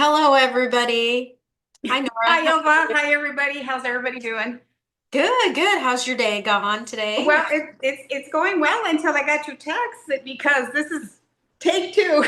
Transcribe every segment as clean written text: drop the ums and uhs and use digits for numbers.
Hello, everybody. Hi, Hi, Nora. Elva. Hi, everybody. How's everybody doing? Good, good. How's your day gone today? Well, it's going well until I got your text because this is take two.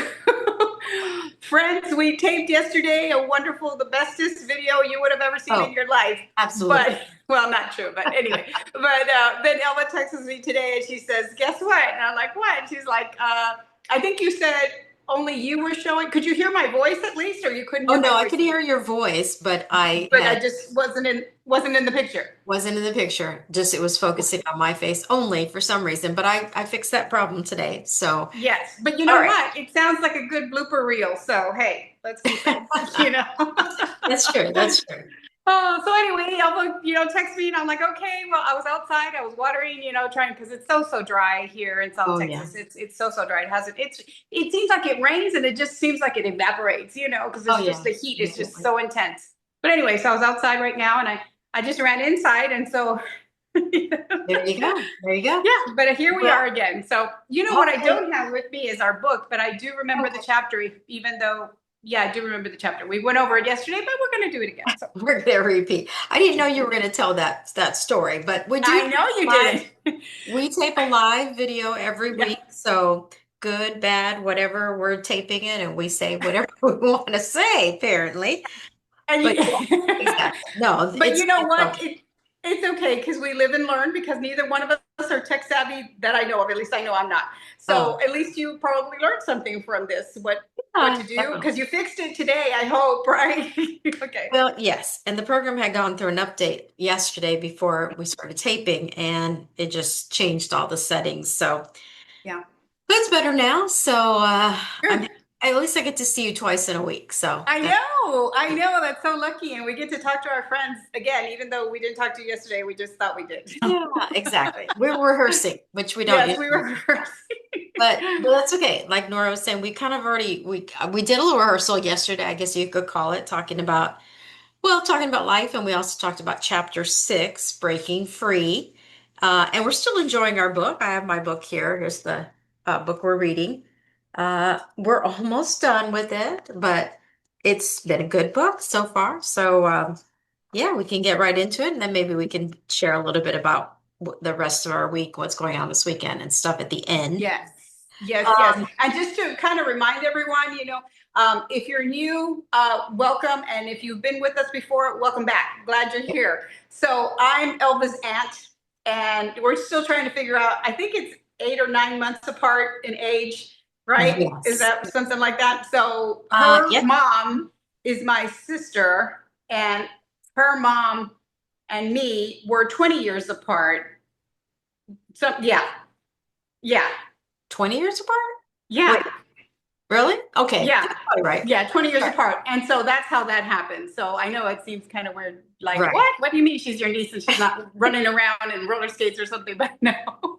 Friends, we taped yesterday a wonderful, the bestest video you would have ever seen in Oh, your life. absolutely. But, well, not true, but anyway. But then Elva texts me today and she says, guess what? And I'm like, what? And she's like, I think you said only you were showing. Could you hear my voice at least, or you couldn't Oh hear my no, I voice? could hear your voice, but I But I had just wasn't in the picture. wasn't in the picture. Just it was focusing on my face only for some reason. But I fixed that problem today. So, Yes, but you all know right. what? It sounds like a good blooper reel. So hey, let's keep it. You know. That's true. That's true. Oh, so anyway, Elva, text me, and I'm like, okay. Well, I was outside, I was watering, trying because it's so dry here in South Oh yeah. Texas. It's so dry. It hasn't. It seems like it rains, and it just seems like it evaporates. Because Oh it's just yeah. the heat is just Definitely. so intense. But anyway, so I was outside right now, and I just ran inside, and so. There you go. There you go. Yeah, but here we Well, are again. So, what I hopefully, don't have with me is our book, but I do remember the okay. chapter, even though, yeah, I do remember the chapter. We went over it yesterday, but we're going to do it again. So, We're gonna repeat. I didn't know you were gonna tell that story, but we do I know you live. didn't. We tape a live video every Yeah. week, so good, bad, whatever, we're taping it and we say whatever we want to say, apparently. And But yeah, exactly. No, but you know it's what? okay. It's okay because we live and learn because neither one of us are tech savvy that I know of. At least I know I'm not. Oh, So at least you probably learned something from this. What to do definitely. because you fixed it today. I hope, right? Okay. Well, yes, and the program had gone through an update yesterday before we started taping, and it just changed all the settings. So Yeah. but it's better now. So I'm Good. at least I get to see you twice in a week. So I that's know, I good. know. That's so lucky, and we get to talk to our friends again, even though we didn't talk to you yesterday. We just thought we did. Yeah, exactly. We're rehearsing, which we don't Yes, we usually were. do. But that's okay. Like Nora was saying, we kind of already we did a little rehearsal yesterday, I guess you could call it, talking about life, and we also talked about chapter 6, breaking free. And we're still enjoying our book. I have my book here. Here's the book we're reading. We're almost done with it, but it's been a good book so far. So yeah, we can get right into it, and then maybe we can share a little bit about the rest of our week, what's going on this weekend and stuff at the end. Yes, yes, yes. Um, And just to kind of remind everyone, if you're new, welcome, and if you've been with us before, welcome back. Glad you're here. So I'm Elva's aunt, and we're still trying to figure out. I think it's 8 or 9 months apart in age, right? Is yes. that something like that? So her Yep. mom is my sister, and her mom and me were 20 years apart. So yeah, yeah, 20 years apart? yeah. Wait, really? Okay. Yeah. That's probably right. Yeah, 20 years Right. apart. And so that's how that happened. So I know it seems kind of weird. Like, Right. what? What do you mean she's your niece and she's not running around in roller skates or something? But no. But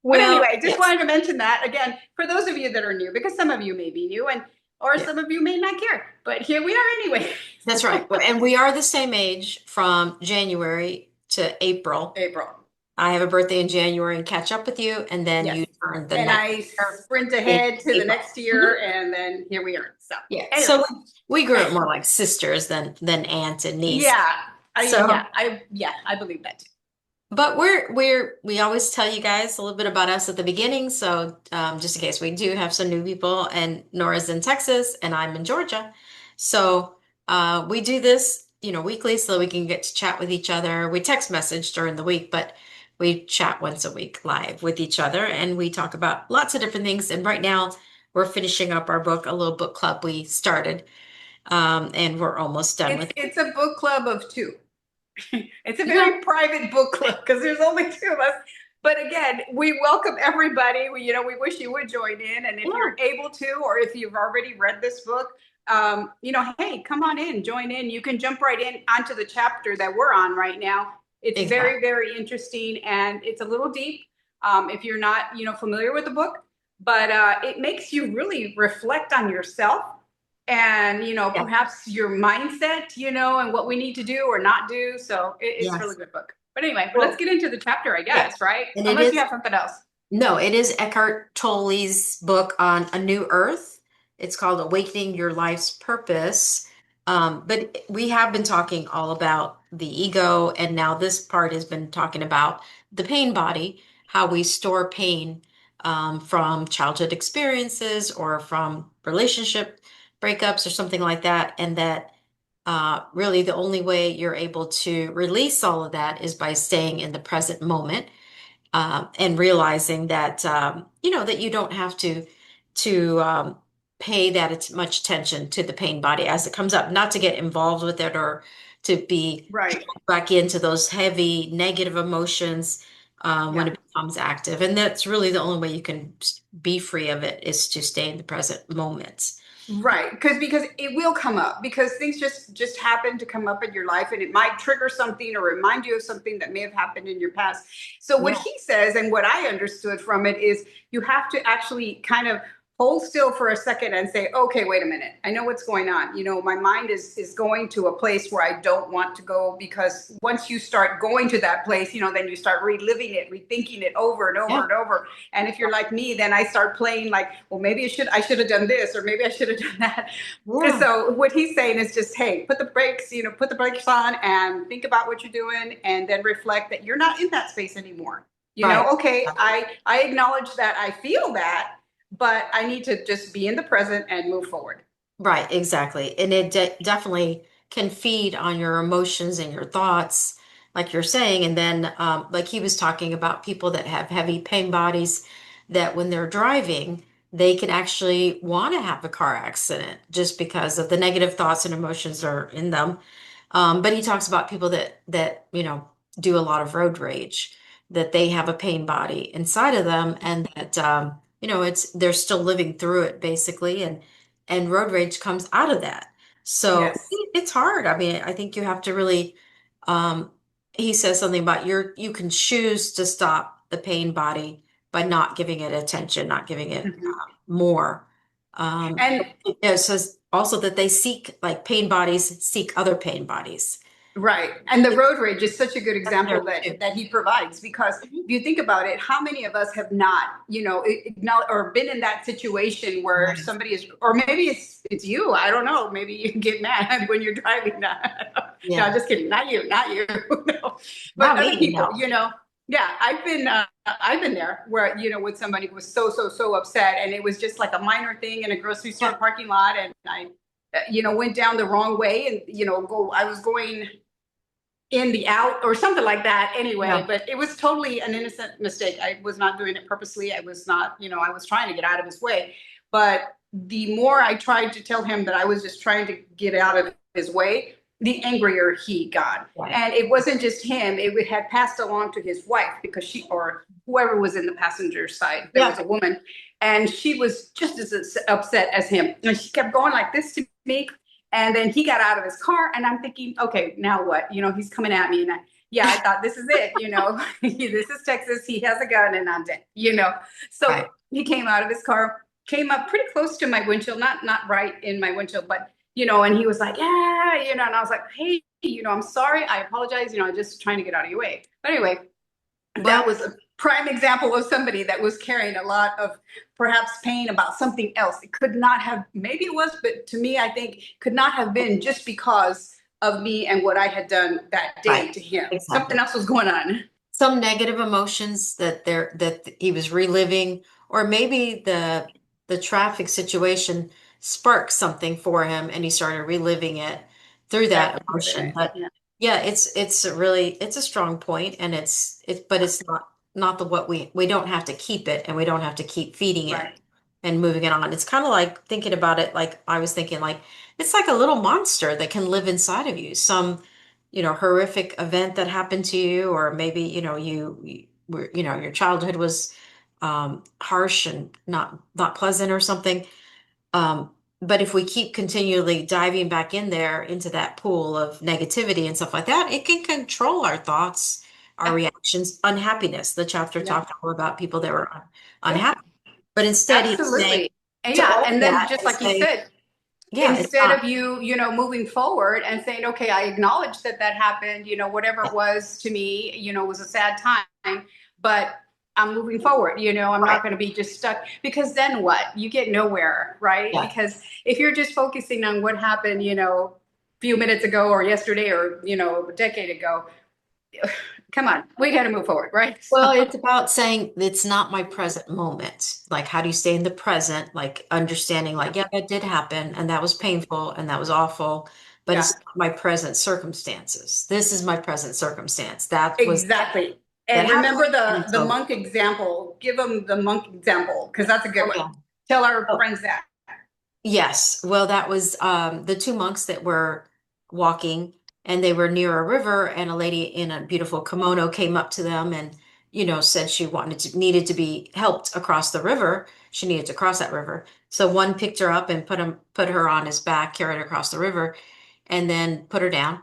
Well, anyway, just yes. wanted to mention that again for those of you that are new, because some of you may be new and or Yeah. some of you may not care. But here we are anyway. That's right. Well, and we are the same age from January to April. April. I have a birthday in January and catch up with you, and then Yes. you turn the And next I year sprint in ahead to the April. next Mhm. year and then here we are. So Yeah. So anyways. we grew up more like sisters than aunt and niece. Yeah. So I believe that too. but we always tell you guys a little bit about us at the beginning. So just in case we do have some new people, and Nora's in Texas and I'm in Georgia, so we do this, weekly so that we can get to chat with each other. We text message during the week, but we chat once a week live with each other, and we talk about lots of different things. And right now we're finishing up our book, a little book club we started, and we're almost done with it. It's a book club of two. It's a Yeah, very private book club because there's only two of us. But again, we welcome everybody. We wish you would join in. And if yeah, you're able to, or if you've already read this book, hey, come on in, join in. You can jump right in onto the chapter that we're on right now. It's very, exactly. very interesting and it's a little deep if you're not, familiar with the book. But it makes you really reflect on yourself and Yeah, perhaps your mindset, and what we need to do or not do. So it's a really yes. good book. But anyway, let's Well, get into the chapter, I yeah, guess, right? and it Unless you is. have something else. No, it is Eckhart Tolle's book on A New Earth. It's called Awakening Your Life's Purpose. But we have been talking all about the ego, and now this part has been talking about the pain body, how we store pain from childhood experiences or from relationship breakups or something like that, and that really the only way you're able to release all of that is by staying in the present moment, and realizing that that you don't have to pay that much attention to the pain body as it comes up, not to get involved with it or to be Right. drawn back into those heavy negative emotions when Yeah. it becomes active. And that's really the only way you can be free of it, is to stay in the present moment. Right, because it will come up, because things just happen to come up in your life, and it might trigger something or remind you of something that may have happened in your past. So what Yeah. he says, and what I understood from it, is you have to actually kind of hold still for a second and say, okay, wait a minute, I know what's going on. My mind is going to a place where I don't want to go, because once you start going to that place, then you start reliving it, rethinking it over and over Yeah. and over. And if you're like me, then I start playing like, well, maybe I should have done this, or maybe I should have done that. And Yeah. so what he's saying is just, hey, put the brakes on and think about what you're doing, and then reflect that you're not in that space anymore. Right. Okay, I acknowledge that I feel that, but I need to just be in the present and move forward. Right, exactly. And it definitely can feed on your emotions and your thoughts, like you're saying. And then, like he was talking about people that have heavy pain bodies, that when they're driving, they can actually want to have a car accident just because of the negative thoughts and emotions that are in them. But he talks about people that do a lot of road rage, that they have a pain body inside of them, and that it's they're still living through it basically, and road rage comes out of that. So Yes. it's hard. I mean, I think you have to really. Um, he says something about you can choose to stop the pain body by not giving it attention, not giving it Mhm. more. And It says also that they seek, like pain bodies seek other pain bodies. right. And the road rage is such a good That's there example that too. that he provides, because if you think about it, how many of us have not, or been in that situation where Yes. somebody is, or maybe it's you, I don't know, maybe you get mad when you're driving. No, Yeah. just kidding. Not you, not you. No. But Not other me, people, no. yeah, I've been there where, with somebody who was so upset, and it was just like a minor thing in a grocery store Yeah. parking lot, and I went down the wrong way, and I was going in the out or something like that anyway. Yeah. But it was totally an innocent mistake. I was not doing it purposely. I was not, I was trying to get out of his way. But the more I tried to tell him that I was just trying to get out of his way, the angrier he got. Right. And it wasn't just him, it had passed along to his wife, because she, or whoever was in the passenger side, there was Yeah. a woman, and she was just as upset as him. And she kept going like this to me. And then he got out of his car, and I'm thinking, okay, now what? He's coming at me, and yeah, I thought, this is it. This is Texas. He has a gun, and I'm dead. So Right. he came out of his car, came up pretty close to my windshield, not right in my windshield, but and he was like, yeah, and I was like, hey, I'm sorry, I apologize, I'm just trying to get out of your way. But anyway, that Well, was a prime example of somebody that was carrying a lot of perhaps pain about something else. It could not have, maybe it was, but to me, I think could not have been just because of me and what I had done that right. day to him. Something Exactly. else was going on. Some negative emotions that he was reliving, or maybe the traffic situation sparked something for him and he started reliving it through That that could have been emotion. it. But Yeah. yeah, it's a strong point, and but it's not the what we don't have to keep it, and we don't have to keep feeding it Right. and moving it on. It's kind of like thinking about it, like I was thinking, like it's like a little monster that can live inside of you. Some horrific event that happened to you, or maybe you were, your childhood was harsh and not pleasant or something. um, but if we keep continually diving back in there into that pool of negativity and stuff like that, it can control our thoughts, our Yeah. reactions. Unhappiness, the chapter Yeah. talked all about people that were Yeah. unhappy, but instead he's saying Absolutely. And to yeah. own And then that just and like you say, said, yeah, it's instead not of you, moving forward and saying, okay, I acknowledge that happened, whatever it was to me, was a sad time, but I'm moving forward. I'm Right. not going to be just stuck, because then what? You get nowhere, right? Yeah. Because if you're just focusing on what happened, a few minutes ago or yesterday or, a decade ago, come on, we got to move forward, right? Well, So, it's about saying it's not my present moment. Like, how do you stay in the present? Like, understanding, like, yeah, that did happen and that was painful and that was awful, but yeah, it's not my present circumstances. This is my present circumstance. That was exactly. that And happened remember and the it's over. monk example. Give them the monk example, because that's a good Oh, one. yeah. Tell our Oh, friends that. yes. Well, that was the two monks that were walking, and they were near a river, and a lady in a beautiful kimono came up to them and, said she needed to be helped across the river. She needed to cross that river. So one picked her up and put her on his back, carried her across the river, and then put her down.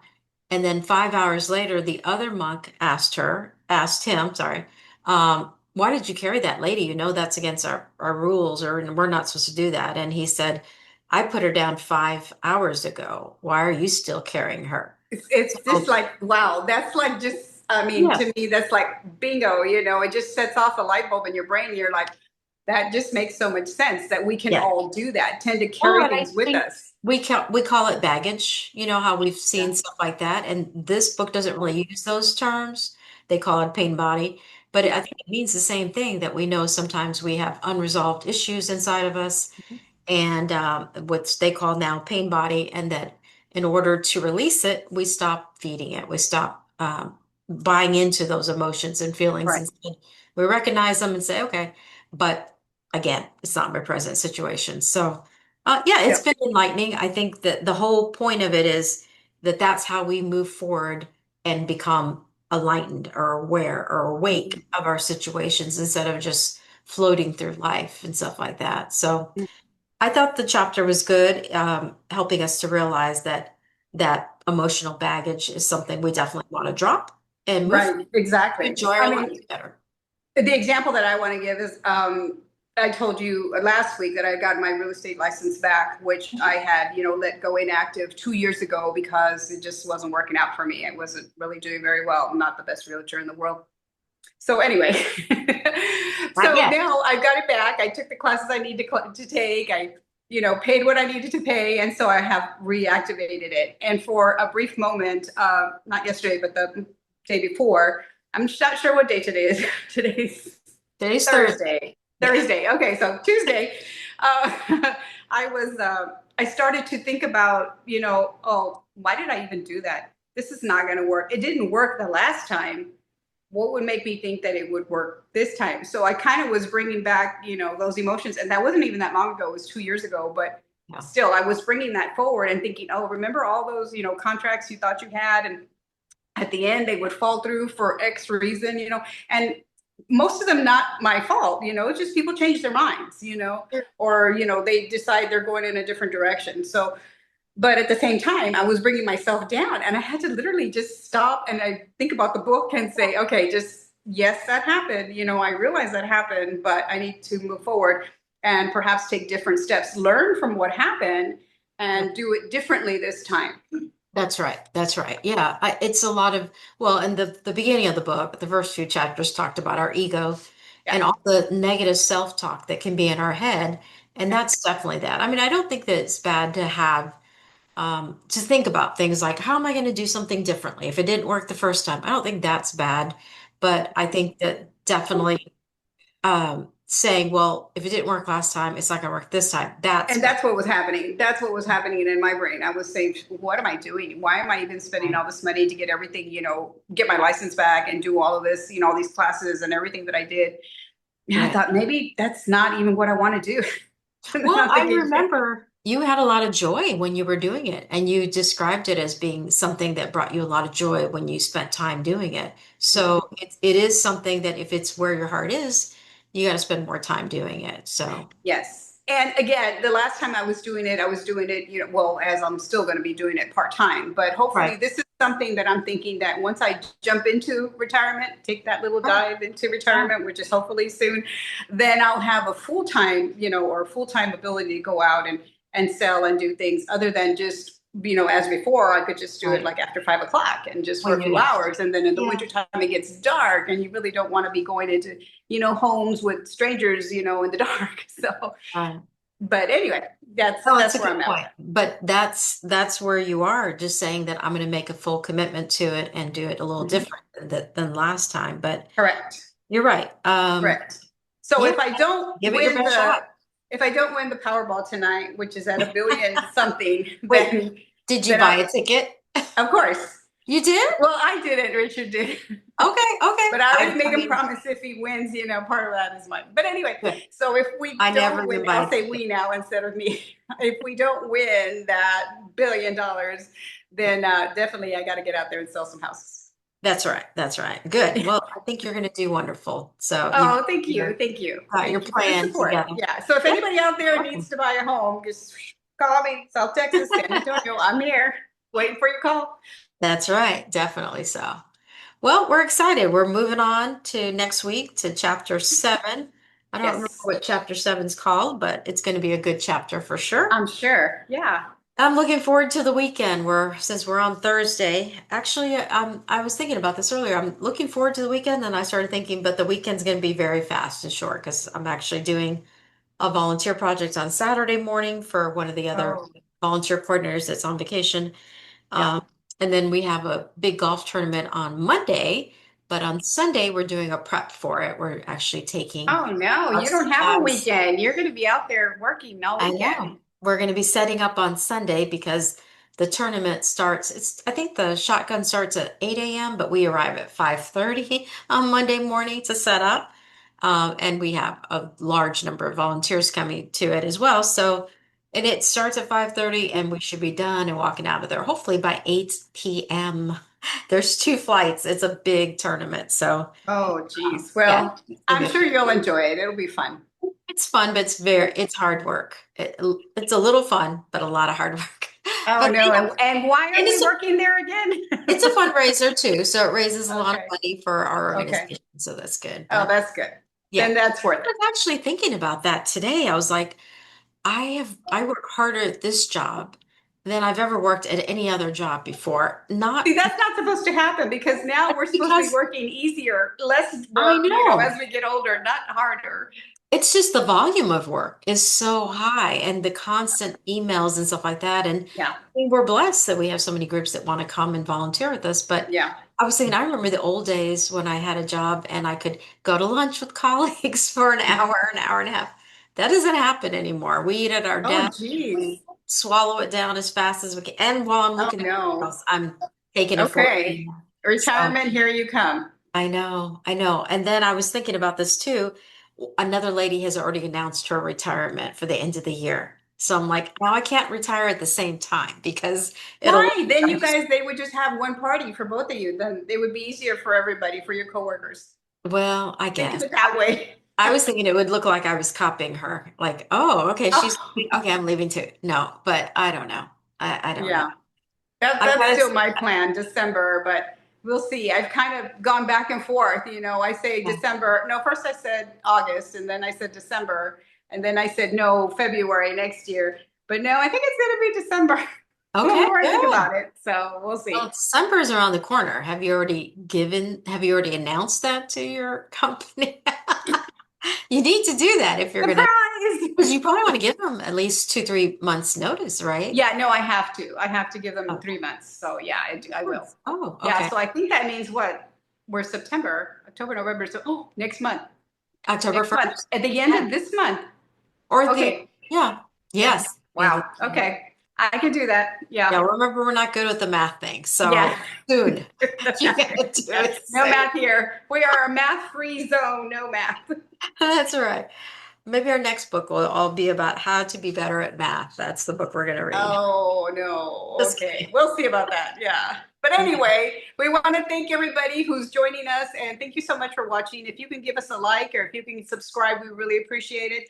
And then 5 hours later, the other monk asked him, sorry, why did you carry that lady? You know that's against our rules, or we're not supposed to do that. And he said, I put her down 5 hours ago. Why are you still carrying her? It's just So, like, wow, that's like just, I mean, yeah, to me, that's like bingo, it just sets off a light bulb in your brain. You're like, that just makes so much sense that we can yeah. all do that, tend to Well, carry and I things with think us. we call it baggage. You know how we've Yeah. seen stuff like that, and this book doesn't really use those terms. They call it pain body, but I Yeah. think it means the same thing that we know sometimes we have unresolved issues inside of us, and what they call now pain body, and that in order to release it, we stop feeding it. We stop buying into those emotions and feelings, Right. and we recognize them and say, okay, but again, it's not my present situation. So, yeah, it's Yeah. been enlightening. I think that the whole point of it is that that's how we move forward and become enlightened or aware or awake of our situations instead of just floating through life and stuff like that. So, I thought the chapter was good, helping us to realize that emotional baggage is something we definitely want to drop and move Right. Exactly. enjoy I our life mean, better. the example that I want to give is, I told you last week that I got my real estate license back, which I had, let go inactive 2 years ago because it just wasn't working out for me. I wasn't really doing very well. I'm not the best realtor in the world. So anyway, Not so yet. now I've got it back. I took the classes I need to take. I, paid what I needed to pay, and so I have reactivated it. And for a brief moment, not yesterday, but the day before, I'm not sure what day today is. Today's Today's Thursday. Thursday. Yeah. Thursday. Okay, so Tuesday, I was. I started to think about, oh, why did I even do that? This is not going to work. It didn't work the last time. What would make me think that it would work this time? So I kind of was bringing back, those emotions, and that wasn't even that long ago. It was 2 years ago, but Yeah. still, I was bringing that forward and thinking, oh, remember all those, contracts you thought you had, and at the end they would fall through for X reason, and most of them not my fault, it's just people change their minds, or they decide they're going in a different direction. So, but at the same time, I was bringing myself down, and I had to literally just stop and I think about the book and say, okay, just yes, that happened, I realize that happened, but I need to move forward and perhaps take different steps, learn from what happened, and do it differently this time. That's right. That's right. Yeah. It's a lot of, well, and the beginning of the book, the first few chapters talked about our ego Yeah. and all the negative self-talk that can be in our head. And that's definitely that. I mean, I don't think that it's bad to have to think about things like, how am I going to do something differently if it didn't work the first time? I don't think that's bad, but I think that definitely saying, well, if it didn't work last time, it's not going to work this time. That's And bad. that's what was happening. That's what was happening in my brain. I was saying, what am I doing? Why am I even spending Right. all this money to get everything, get my license back and do all of this, all these classes and everything that I did? And I Right. thought, maybe that's not even what I want to do. And then Well, I'm I thinking, remember you had a lot of joy when you were doing it, and you described it as being something that brought you a lot of joy when you spent time doing it. So it is something that if it's where your heart is, you got to spend more time doing it. So, yes. And again, the last time I was doing it, well, as I'm still going to be doing it part time. But hopefully, right. this is something that I'm thinking that once I jump into retirement, take that little Right. dive into Yeah. retirement, which is hopefully soon, then I'll have a full time, or full time ability to go out and sell and do things other than just as before, I could just do it Right. like after 5 o'clock and just for When a you're few not. hours. And then in the Yeah. wintertime, it gets dark and you really don't want to be going into, homes with strangers, in the dark. So, Right. but anyway, that's, Oh, that's that's a where good I'm at with point. But that's where you are, just saying that I'm going to make a full commitment to it and do it a little it. Mhm. different than last time. But Correct. you're right. Correct. So Yeah, if give it your best shot. I don't win the Powerball tonight, which is at a billion something, Wait, then, did you then buy I, a ticket? of course, You did? well, I didn't, Richard did. Okay, okay. But I already I made him mean, promise if he wins, part of that is mine. But anyway, good. so if we I never don't even win, buy a I'll say ticket. we now instead of me. If we don't win that $1 billion, then definitely I got to get out there and sell some houses. That's right. That's right. Good. Well, I think you're going to do wonderful. So you've Oh, thank you. your, Thank you. got your Thank you for the plan support. together. Yeah. So if Yeah, anybody out there needs welcome. to buy a home, just call me. South Texas, San Antonio. I'm here waiting for your call. That's right. Definitely so. Well, we're excited. We're moving on to next week to chapter 7. I don't remember Yes, what chapter 7's called, but it's going to be a good chapter for sure. I'm sure. Yeah. I'm looking forward to the weekend. Since we're on Thursday. Actually, I was thinking about this earlier. I'm looking forward to the weekend, and I started thinking, but the weekend's going to be very fast and short because I'm actually doing a volunteer project on Saturday morning for one of the other Oh, volunteer coordinators that's on vacation. yeah. Um, and then we have a big golf tournament on Monday, but on Sunday we're doing a prep for it. We're actually taking Oh, no, our you don't have a class. weekend. You're going to be out there working all I weekend. know. We're going to be setting up on Sunday because the tournament starts, I think the shotgun starts at 8 a.m., but we arrive at 5:30 on Monday morning to set up. And we have a large number of volunteers coming to it as well. So, and it starts at 5:30 and we should be done and walking out of there hopefully by 8 p.m. There's 2 flights. It's a big tournament. So, Oh, geez. yeah, Well, it's gonna I'm be sure you'll enjoy it. It'll be fun. it's fun, but it's hard work. It's a little fun, but a lot of hard work. Oh, But no. yeah, And why are and we working there again? it's a fundraiser too, so it raises a lot of Okay. money for our Okay. organization, so that's good. Oh, But that's good. yeah, Then that's worth I it. was actually thinking about that today. I was like, I work harder at this job than I've ever worked at any other job before. See, Not that's not supposed to happen because now we're supposed to be because working easier, less I work, know. as we get older, not harder. It's just the volume of work is so high and the constant emails and stuff like that. And Yeah. we're blessed that we have so many groups that want to come and volunteer with us. But Yeah. I was thinking, I remember the old days when I had a job and I could go to lunch with colleagues for an hour and a half. That doesn't happen anymore. We eat at our Oh, desk, geez. we swallow it down as fast as we can. And while I'm Oh, looking at no. else, I'm taking a Okay. 14. So Retirement, here you come. I know, I know. And then I was thinking about this too. Another lady has already announced her retirement for the end of the year. So I'm like, now I can't retire at the same time because it'll look Why? Then like you guys, they would just have one party for both of you. Then it would be easier for everybody, for your coworkers. well, I Think of guess. it that way. I was thinking it would look like I was copying her. Like, oh, okay, she's Oh, leaving. Okay, I'm leaving too. No, but I don't know. I don't know. yeah. That's I've still my plan, December, but we'll see. I've kind of gone back and forth. I say December. No, first I said August, and then I said December, and then I said no, February next year. But no, I think it's going to be December. The Okay, more I think good. about it, so we'll Well, see. December's around the corner. Have you already announced that to your company? You need to do that if you're gonna, because Surprise! you probably want to give them at least 2, 3 months notice, right? Yeah, no, I have to. I have to give them Okay. 3 months. So yeah, I will. Oh, Yeah, okay. so I think that means what? We're September, October, November. So next month. October Next month. 1st. At the end Yeah. of this month. Or Okay. yeah. Yes. Yeah. Wow. Okay. I can do that. Yeah. Yeah. Remember, we're not good with the math thing. Yeah. So soon. You gotta do Yeah. it No soon. math here. We are a math-free zone. No math. That's right. Maybe our next book will all be about how to be better at math. That's the book we're gonna read. Oh, no. Just Okay. kidding. We'll see about that. Yeah. But anyway, we want to thank everybody who's joining us and thank you so much for watching. If you can give us a like or if you can subscribe, we really appreciate it.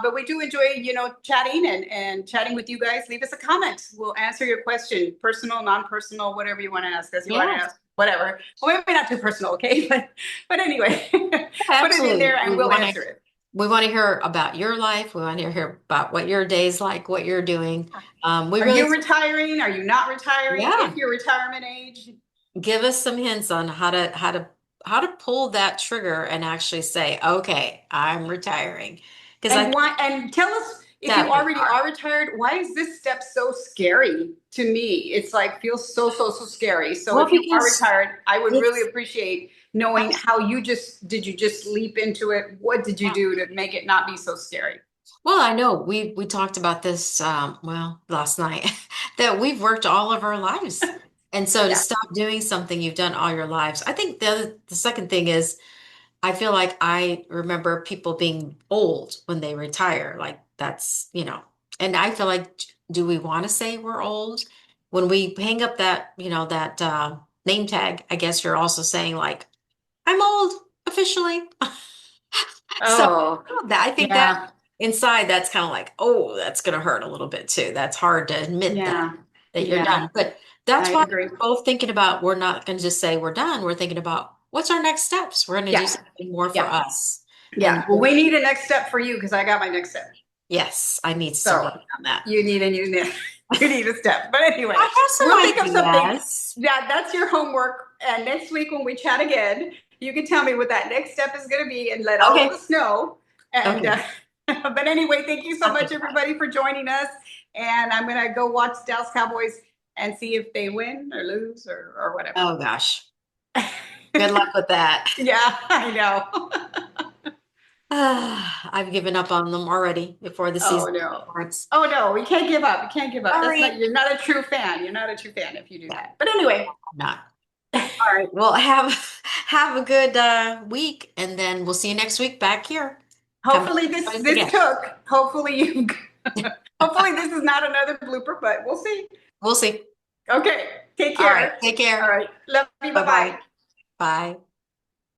But we do enjoy, chatting and chatting with you guys. Leave us a comment. We'll answer your question, personal, non-personal, whatever you want to ask us. You want to Yes. ask whatever. Well, maybe not too personal, okay? But anyway, put it in Absolutely. there and We we'll want to answer it. we want to hear about your life. We want to hear about what your day's like, what you're doing. We Are really, you retiring? Are you not retiring? If yeah, you're retirement age, give us some hints on how to pull that trigger and actually say, okay, I'm retiring. Because I and think why, and tell us if you that is already hard. are retired, why is this step so scary to me? It's like feels so scary. So Well, if you are because retired, I would really it's appreciate knowing how you just did you just leap into it? What did you do to make it not be so scary? well, I know we talked about this well last night that we've worked all of our lives. And so to Yeah. stop doing something you've done all your lives, I think the second thing is I feel like I remember people being old when they retire. Like that's, and I feel like, do we want to say we're old? When we hang up that, that name tag, I guess you're also saying like, I'm old officially. So Oh, I think that yeah. inside that's kind of like, oh, that's going to hurt a little bit too. That's hard to admit Yeah. that you're Yeah. done. But that's I why agree. we're both thinking about we're not going to just say we're done. We're thinking about what's our next steps. We're going to do Yeah. something more for Yeah. us. And Yeah. Well, we need a next step for you because I got my next step. yes, I need to work So on that. you need you need a step. But I anyway, have we'll some think of something. ideas. Yeah, that's your homework. And next week when we chat again, you can tell me what that next step is going to be and let all of Okay. us know. And Okay. but anyway, thank you so I'll much, think about everybody, for joining us. And I'm going to go watch Dallas Cowboys and see if they win or lose or it. whatever. Oh gosh. Good luck with that. Yeah, I know. I've given up on them already before the Oh season no. starts. Oh no, we can't give up. You can't give up. That's not, Sorry. you're not a true fan. You're not a true fan if you do No, that. But anyway, I'm not. All right. Well, have a good week, and then we'll see you next week back here. Come back hopefully and join us this again. took. Hopefully you hopefully this is not another blooper, but we'll see. We'll see. Okay. Take All right. care. Take All care. right. Love you. Bye-bye. Bye-bye. Bye.